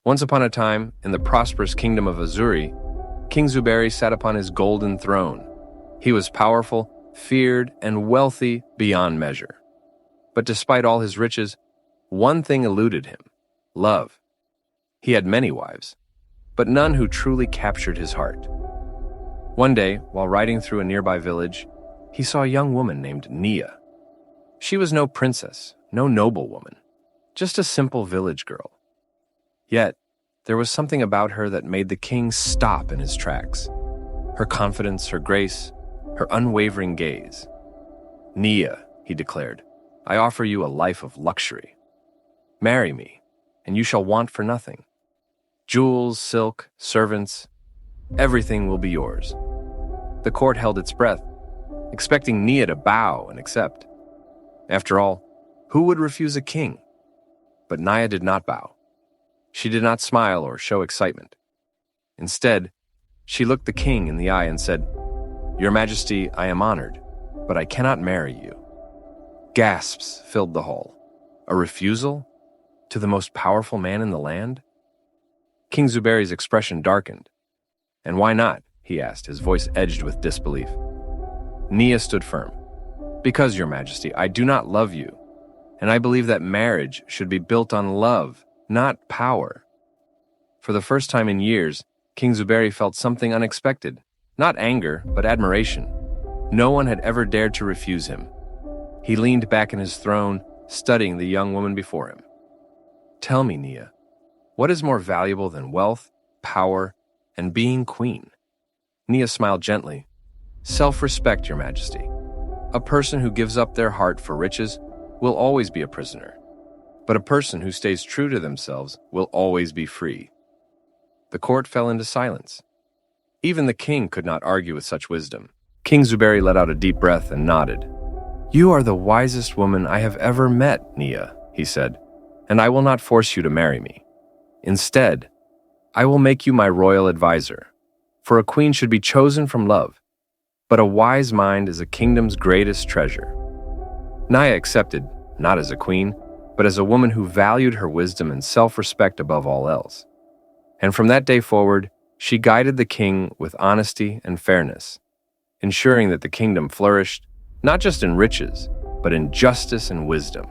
Once upon a time, in the prosperous kingdom of Azuri, King Zuberi sat upon his golden throne. He was powerful, feared, and wealthy beyond measure. But despite all his riches, one thing eluded him: love. He had many wives, but none who truly captured his heart. One day, while riding through a nearby village, he saw a young woman named Nia. She was no princess, no noblewoman, just a simple village girl. Yet, there was something about her that made the king stop in his tracks. Her confidence, her grace, her unwavering gaze. "Nia," he declared, "I offer you a life of luxury. Marry me, and you shall want for nothing. Jewels, silk, servants, everything will be yours." The court held its breath, expecting Nia to bow and accept. After all, who would refuse a king? But Nia did not bow. She did not smile or show excitement. Instead, she looked the king in the eye and said, "Your Majesty, I am honored, but I cannot marry you." Gasps filled the hall. A refusal? To the most powerful man in the land? King Zuberi's expression darkened. "And why not?" he asked, his voice edged with disbelief. Nia stood firm. "Because, Your Majesty, I do not love you, and I believe that marriage should be built on love, not power." For the first time in years, King Zuberi felt something unexpected. Not anger, but admiration. No one had ever dared to refuse him. He leaned back in his throne, studying the young woman before him. "Tell me, Nia, what is more valuable than wealth, power, and being queen?" Nia smiled gently. "Self-respect, Your Majesty. A person who gives up their heart for riches will always be a prisoner, but a person who stays true to themselves will always be free." The court fell into silence. Even the king could not argue with such wisdom. King Zuberi let out a deep breath and nodded. "You are the wisest woman I have ever met, Nia," he said, "and I will not force you to marry me. Instead, I will make you my royal advisor, for a queen should be chosen from love, but a wise mind is a kingdom's greatest treasure." Nia accepted, not as a queen, but as a woman who valued her wisdom and self-respect above all else. And from that day forward, she guided the king with honesty and fairness, ensuring that the kingdom flourished, not just in riches, but in justice and wisdom.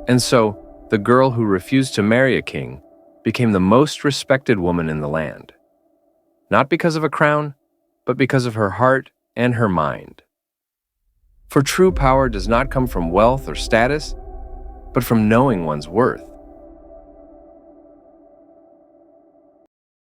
And so, the girl who refused to marry a king became the most respected woman in the land. Not because of a crown, but because of her heart and her mind. For true power does not come from wealth or status, but from knowing one's worth.